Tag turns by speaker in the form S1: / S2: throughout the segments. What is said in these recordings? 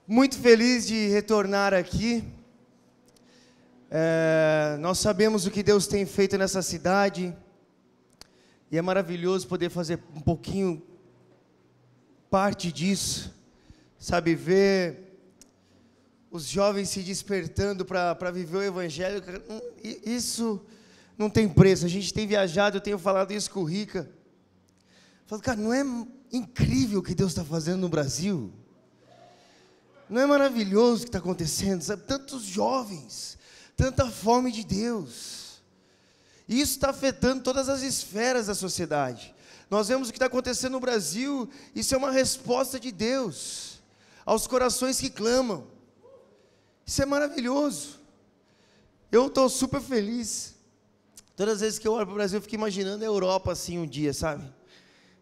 S1: Muito feliz de retornar aqui. Nós sabemos o que Deus tem feito nessa cidade. E é maravilhoso poder fazer um pouquinho parte disso. Sabe, ver os jovens se despertando para viver o Evangelho. Isso não tem preço. A gente tem viajado, eu tenho falado isso com o Rica. Falo, cara, não é incrível o que Deus está fazendo no Brasil? Não é maravilhoso o que está acontecendo? Sabe? Tantos jovens, tanta fome de Deus. E isso está afetando todas as esferas da sociedade. Nós vemos o que está acontecendo no Brasil. Isso é uma resposta de Deus aos corações que clamam. Isso é maravilhoso. Eu estou super feliz. Todas as vezes que eu olho para o Brasil, eu fico imaginando a Europa assim um dia, sabe?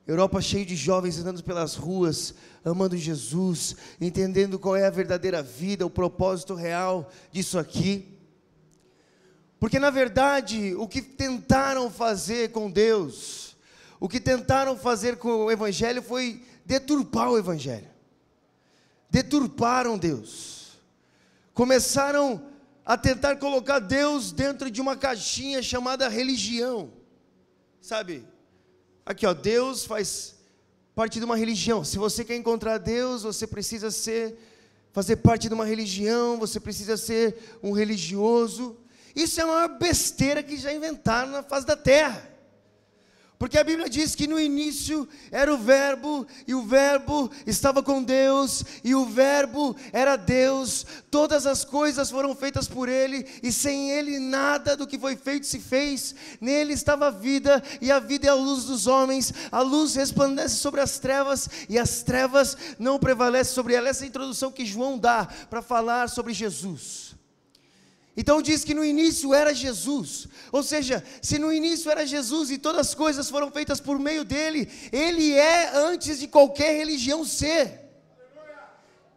S1: Europa cheia de jovens andando pelas ruas, amando Jesus, entendendo qual é a verdadeira vida, o propósito real disso aqui. Porque na verdade, o que tentaram fazer com Deus, o que tentaram fazer com o Evangelho foi deturpar o Evangelho. Deturparam Deus. Começaram a tentar colocar Deus dentro de uma caixinha chamada religião. Sabe? Aqui, ó, Deus faz parte de uma religião. Se você quer encontrar Deus, você precisa fazer parte de uma religião, você precisa ser um religioso. Isso é a maior besteira que já inventaram na face da terra. Porque a Bíblia diz que no início era o Verbo, e o Verbo estava com Deus, e o Verbo era Deus. Todas as coisas foram feitas por Ele, e sem Ele nada do que foi feito se fez. Nele estava a vida, e a vida é a luz dos homens. A luz resplandece sobre as trevas, e as trevas não prevalecem sobre ela. Essa é a introdução que João dá para falar sobre Jesus. Então diz que no início era Jesus, ou seja, se no início era Jesus e todas as coisas foram feitas por meio dele, ele é antes de qualquer religião ser.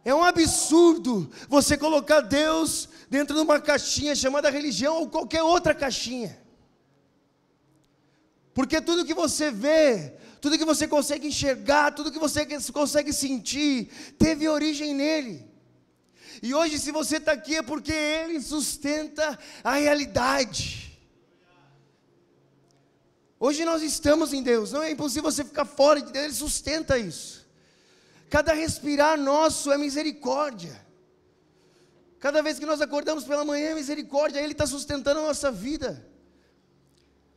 S1: É um absurdo você colocar Deus dentro de uma caixinha chamada religião ou qualquer outra caixinha. Porque tudo que você vê, tudo que você consegue enxergar, tudo que você consegue sentir, teve origem nele. E hoje, se você está aqui, é porque Ele sustenta a realidade. Hoje nós estamos em Deus, não é impossível você ficar fora de Deus, Ele sustenta isso. Cada respirar nosso é misericórdia. Cada vez que nós acordamos pela manhã é misericórdia, Ele está sustentando a nossa vida.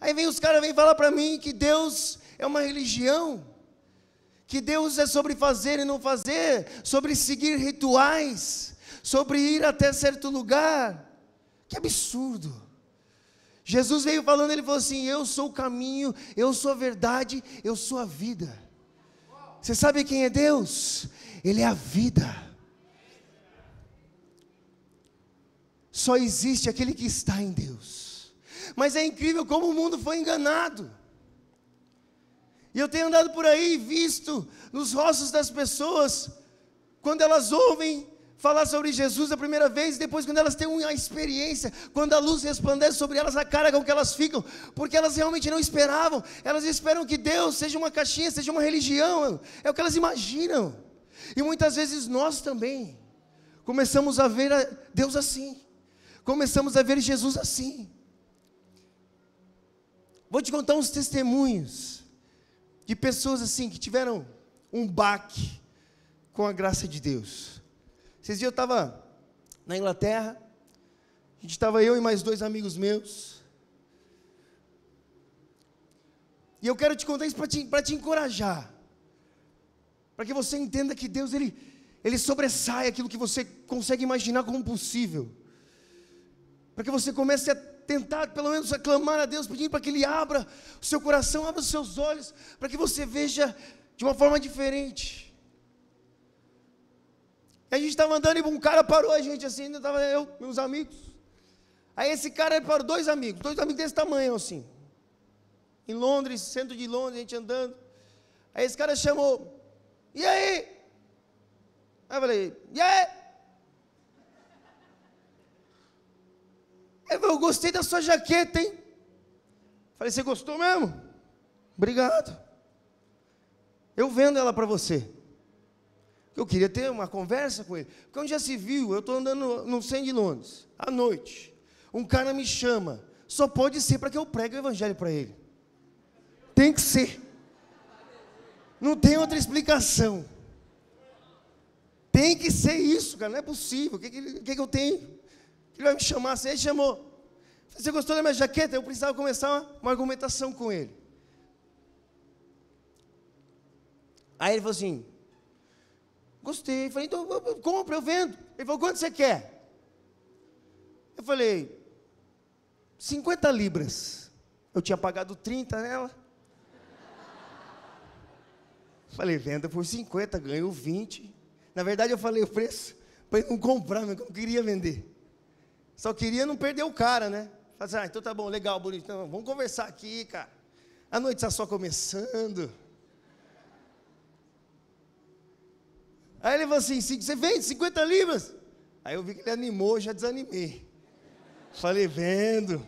S1: Aí vem os caras, vêm falar para mim que Deus é uma religião, que Deus é sobre fazer e não fazer, sobre seguir rituais, sobre ir até certo lugar. Que absurdo. Jesus veio falando, ele falou assim: eu sou o caminho, eu sou a verdade, eu sou a vida. Você sabe quem é Deus? Ele é a vida. Só existe aquele que está em Deus. Mas é incrível como o mundo foi enganado. E eu tenho andado por aí e visto nos rostos das pessoas, quando elas ouvem falar sobre Jesus a primeira vez, depois quando elas têm uma experiência, quando a luz resplandece sobre elas, a cara com que elas ficam, porque elas realmente não esperavam. Elas esperam que Deus seja uma caixinha, seja uma religião, é o que elas imaginam. E muitas vezes nós também começamos a ver Deus assim, começamos a ver Jesus assim. Vou te contar uns testemunhos de pessoas assim, que tiveram um baque com a graça de Deus. Esses dias eu estava na Inglaterra, a gente estava eu e mais 2 amigos meus, e eu quero te contar isso para te encorajar, para que você entenda que Deus, Ele sobressai aquilo que você consegue imaginar como possível, para que você comece a tentar, pelo menos, a clamar a Deus, pedindo para que Ele abra o seu coração, abra os seus olhos, para que você veja de uma forma diferente. E a gente estava andando e um cara parou a gente assim, ainda estava eu, meus amigos. Aí esse cara, ele parou, 2 amigos desse tamanho assim. Em Londres, centro de Londres, a gente andando. Aí esse cara chamou: e aí? Aí eu falei: e aí? Ele falou: eu gostei da sua jaqueta, hein? Falei: você gostou mesmo? Obrigado. Eu vendo ela para você. Eu queria ter uma conversa com ele. Porque onde já se viu, eu estou andando no centro de Londres, à noite. Um cara me chama. Só pode ser para que eu pregue o evangelho para ele. Tem que ser. Não tem outra explicação. Tem que ser isso, cara. Não é possível. O que eu tenho? Ele vai me chamar assim. Ele chamou. Você gostou da minha jaqueta? Eu precisava começar uma argumentação com ele. Aí ele falou assim, gostei. Eu falei, então eu compro, eu vendo. Ele falou, quanto você quer? Eu falei, 50 libras. Eu tinha pagado 30 nela. Falei, venda por 50, ganho 20. Na verdade eu falei o preço para ele não comprar, mas eu não queria vender. Só queria não perder o cara, né? Falei assim, então tá bom, legal, bonito. Então, vamos conversar aqui, cara. A noite está só começando. Aí ele falou assim, você vende 50 libras? Aí eu vi que ele animou, já desanimei. Falei, vendo.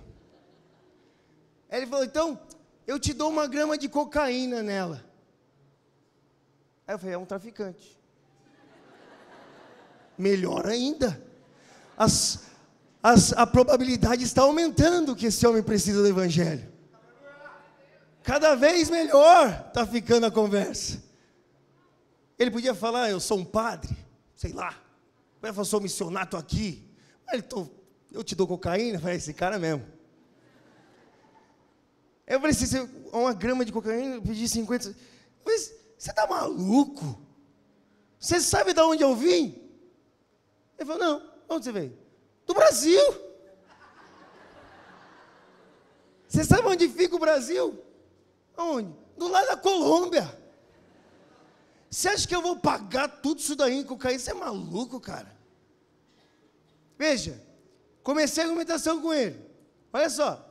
S1: Aí ele falou, então, eu te dou 1 grama de cocaína nela. Aí eu falei, é um traficante. Melhor ainda. A probabilidade está aumentando que esse homem precisa do evangelho. Cada vez melhor está ficando a conversa. Ele podia falar, eu sou um padre, sei lá. Ele falou, sou missionário, estou aqui. Eu te dou cocaína? Eu falei, esse cara mesmo. Eu falei, 1 grama de cocaína, eu pedi 50. Eu falei, você está maluco? Você sabe de onde eu vim? Ele falou, não, onde você veio? Do Brasil. Você sabe onde fica o Brasil? Onde? Do lado da Colômbia. Você acha que eu vou pagar tudo isso daí em cocaína? Você é maluco, cara? Veja, comecei a argumentação com ele. Olha só.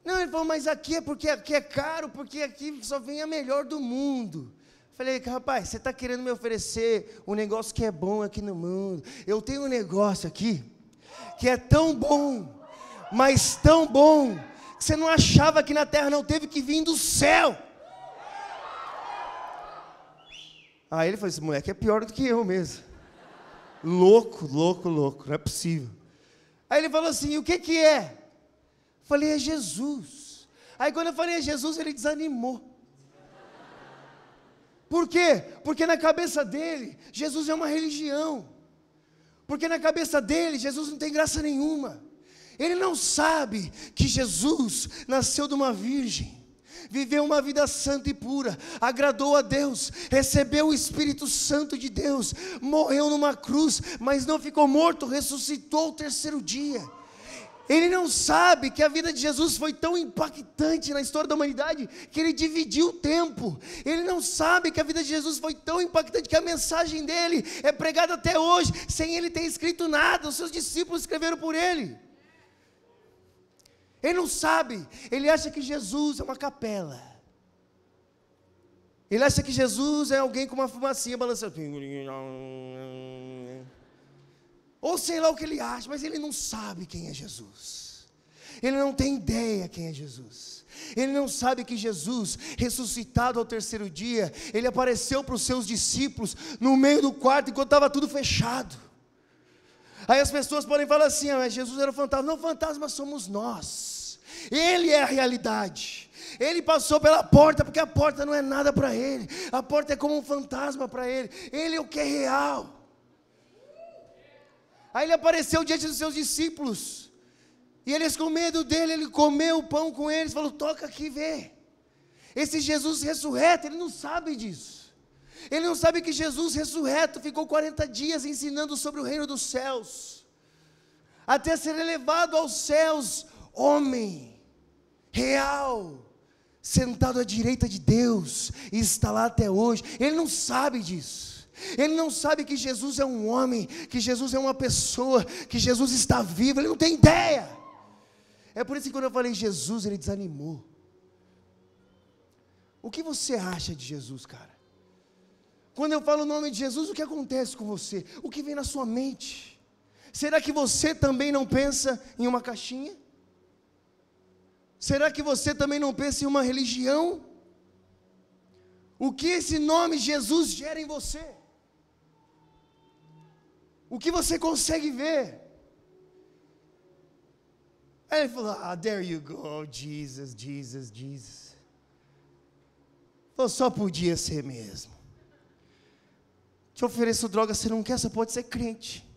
S1: Não, ele falou, mas aqui é porque aqui é caro, porque aqui só vem a melhor do mundo. Falei, rapaz, você está querendo me oferecer um negócio que é bom aqui no mundo. Eu tenho um negócio aqui, que é tão bom, mas tão bom, que você não achava que na terra não teve que vir do céu. Aí ele falou, esse moleque é pior do que eu mesmo. Louco, não é possível. Aí ele falou assim, o que é? Falei, é Jesus. Aí quando eu falei é Jesus, ele desanimou. Por quê? Porque na cabeça dele, Jesus é uma religião. Porque na cabeça dele, Jesus não tem graça nenhuma. Ele não sabe que Jesus nasceu de uma virgem, viveu uma vida santa e pura, agradou a Deus, recebeu o Espírito Santo de Deus, morreu numa cruz, mas não ficou morto, ressuscitou ao 3º dia. Ele não sabe que a vida de Jesus foi tão impactante na história da humanidade, que ele dividiu o tempo. Ele não sabe que a vida de Jesus foi tão impactante, que a mensagem dele é pregada até hoje, sem ele ter escrito nada, os seus discípulos escreveram por ele. Ele não sabe, ele acha que Jesus é uma capela. Ele acha que Jesus é alguém com uma fumacinha balançando. Ou sei lá o que ele acha, mas ele não sabe quem é Jesus. Ele não tem ideia quem é Jesus. Ele não sabe que Jesus, ressuscitado ao 3º dia, ele apareceu para os seus discípulos no meio do quarto enquanto estava tudo fechado. Aí as pessoas podem falar assim, mas Jesus era um fantasma. Não, fantasma somos nós. Ele é a realidade. Ele passou pela porta, porque a porta não é nada para ele. A porta é como um fantasma para ele. Ele é o que é real. Aí ele apareceu diante dos seus discípulos, e eles com medo dele, ele comeu o pão com eles, falou, toca aqui e vê. Esse Jesus ressurreto, ele não sabe disso. Ele não sabe que Jesus ressurreto ficou 40 dias ensinando sobre o reino dos céus, até ser elevado aos céus, homem, real, sentado à direita de Deus, e está lá até hoje. Ele não sabe disso. Ele não sabe que Jesus é um homem, que Jesus é uma pessoa, que Jesus está vivo, ele não tem ideia. É por isso que quando eu falei Jesus, ele desanimou. O que você acha de Jesus, cara? Quando eu falo o nome de Jesus, o que acontece com você? O que vem na sua mente? Será que você também não pensa em uma caixinha? Será que você também não pensa em uma religião? O que esse nome Jesus gera em você? o que você consegue ver. Aí ele falou, there you go, Jesus. Falou, só podia ser mesmo. Te ofereço droga, você não quer, você pode ser crente.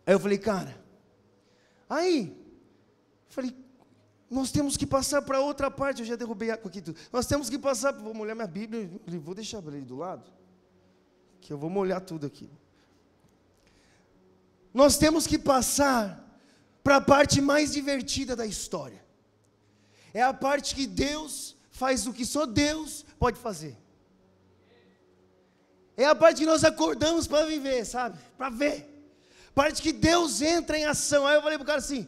S1: Aí eu falei, cara, nós temos que passar para outra parte, eu já derrubei água aqui tudo. Nós temos que passar, vou molhar minha Bíblia, vou deixar ali do lado, que eu vou molhar tudo aqui. Nós temos que passar para a parte mais divertida da história. É a parte que Deus faz o que só Deus pode fazer. É a parte que nós acordamos para viver, sabe? Para ver. Parte que Deus entra em ação. Aí eu falei para o cara assim,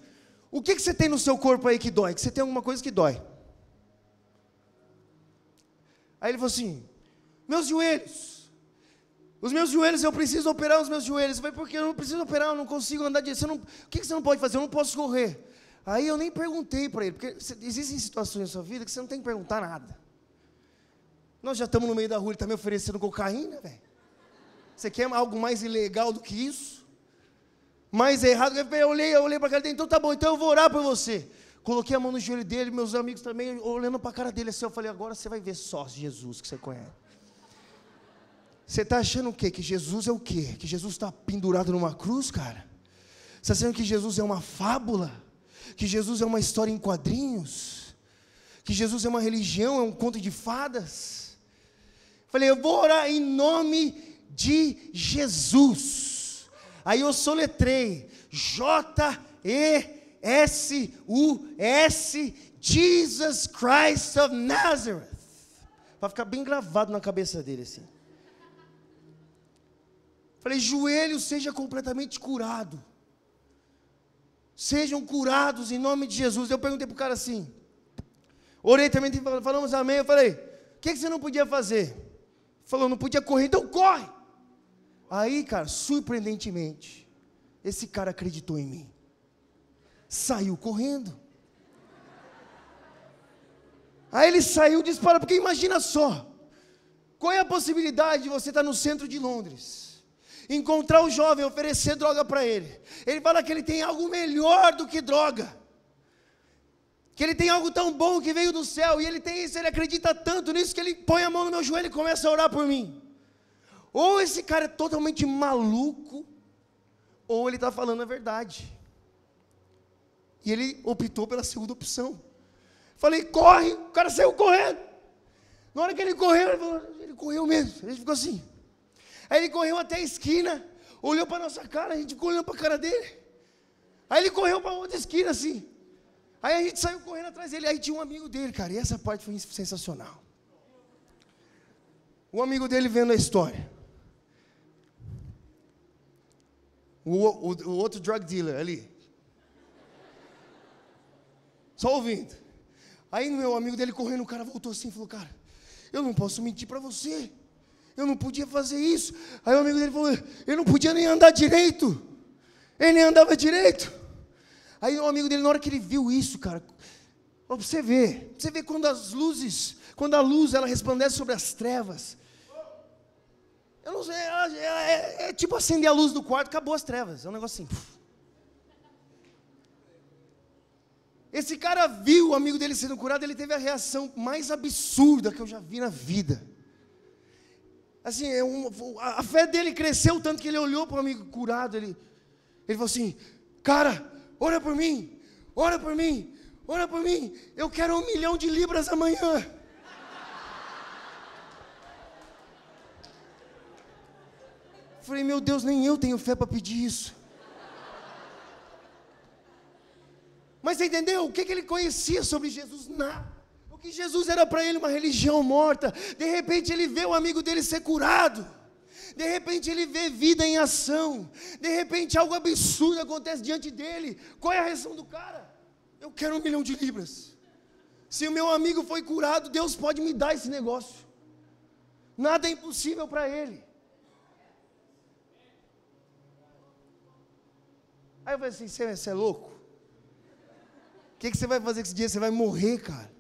S1: o que você tem no seu corpo aí que dói? Que você tem alguma coisa que dói. Aí ele falou assim, meus joelhos. Os meus joelhos, eu preciso operar os meus joelhos. Eu falei, porque eu não preciso operar, eu não consigo andar direito. O que você não pode fazer? Eu não posso correr. Aí eu nem perguntei para ele, porque existem situações na sua vida que você não tem que perguntar nada. Nós já estamos no meio da rua, ele está me oferecendo cocaína, velho. Você quer algo mais ilegal do que isso? Mais errado? Eu olhei para a cara dele, então tá bom, então eu vou orar por você. Coloquei a mão no joelho dele, meus amigos também, olhando para a cara dele assim, eu falei, agora você vai ver só Jesus que você conhece. Você está achando o quê? Que Jesus é o quê? Que Jesus está pendurado numa cruz, cara? Você está achando que Jesus é uma fábula? Que Jesus é uma história em quadrinhos? Que Jesus é uma religião, é um conto de fadas? Falei, eu vou orar em nome de Jesus. Aí eu soletrei, J-E-S-U-S, Jesus Christ of Nazareth. Para ficar bem gravado na cabeça dele assim. Falei, joelho seja completamente curado. Sejam curados em nome de Jesus. Eu perguntei para o cara assim, orei também, falamos amém. Eu falei, o que você não podia fazer? Ele falou, não podia correr, então corre. Aí, cara, surpreendentemente, esse cara acreditou em mim. Saiu correndo. Aí ele saiu disparado, porque imagina só, qual é a possibilidade de você estar no centro de Londres, encontrar o jovem, oferecer droga para ele. Ele fala que ele tem algo melhor do que droga. Que ele tem algo tão bom que veio do céu. E ele tem isso, ele acredita tanto nisso que ele põe a mão no meu joelho e começa a orar por mim. Ou esse cara é totalmente maluco, ou ele está falando a verdade. E ele optou pela segunda opção. Falei, corre, o cara saiu correndo. Na hora que ele correu, ele correu mesmo. Ele ficou assim. Aí ele correu até a esquina, olhou para a nossa cara, a gente ficou olhando para a cara dele. Aí ele correu para outra esquina assim. Aí a gente saiu correndo atrás dele, aí tinha um amigo dele, cara, e essa parte foi sensacional. O amigo dele vendo a história. O outro drug dealer ali. Só ouvindo. Aí o meu amigo dele correndo, o cara voltou assim e falou, cara, eu não posso mentir para você. Eu não podia fazer isso. Aí o amigo dele falou, eu não podia nem andar direito. Ele nem andava direito. Aí o amigo dele, na hora que ele viu isso, cara, pra você ver quando a luz ela resplandece sobre as trevas. Eu não sei, é tipo acender a luz do quarto, acabou as trevas. É um negócio assim. Esse cara viu o amigo dele sendo curado, ele teve a reação mais absurda que eu já vi na vida. Assim, a fé dele cresceu tanto que ele olhou para o amigo curado, ele falou assim, cara, ora por mim, eu quero 1 milhão de libras amanhã. Falei, meu Deus, nem eu tenho fé para pedir isso. Mas você entendeu? O que ele conhecia sobre Jesus? Nada. O que Jesus era para ele uma religião morta. De repente ele vê o amigo dele ser curado. De repente ele vê vida em ação. De repente algo absurdo acontece diante dele. Qual é a reação do cara? Eu quero 1 milhão de libras. Se o meu amigo foi curado, Deus pode me dar esse negócio. Nada é impossível para ele. Aí eu falei assim, você é louco? O que você vai fazer com esse dia? Você vai morrer, cara.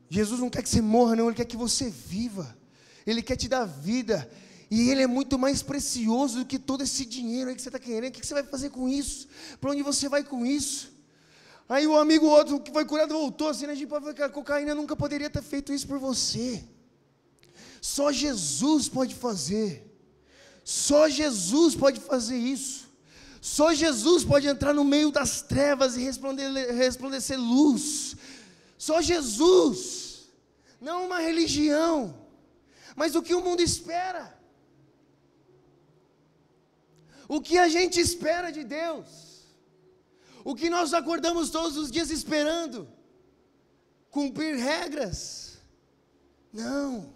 S1: Jesus não quer que você morra, não. Ele quer que você viva. Ele quer te dar vida. E ele é muito mais precioso do que todo esse dinheiro aí que você está querendo. O que você vai fazer com isso? Para onde você vai com isso? Aí o amigo outro que foi curado voltou assim, né? Tipo, a cocaína nunca poderia ter feito isso por você. Só Jesus pode fazer. Só Jesus pode fazer isso. Só Jesus pode entrar no meio das trevas e resplandecer luz. Só Jesus. Não uma religião, mas o que o mundo espera. O que a gente espera de Deus. O que nós acordamos todos os dias esperando? Cumprir regras? Não.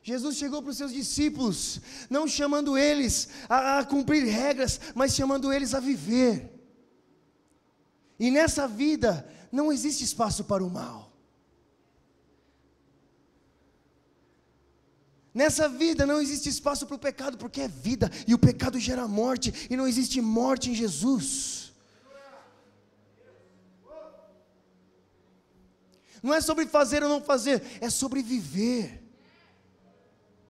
S1: Jesus chegou para os seus discípulos, não chamando eles a cumprir regras, mas chamando eles a viver. E nessa vida não existe espaço para o mal. Nessa vida não existe espaço para o pecado, porque é vida, e o pecado gera morte, e não existe morte em Jesus. Não é sobre fazer ou não fazer, é sobre viver.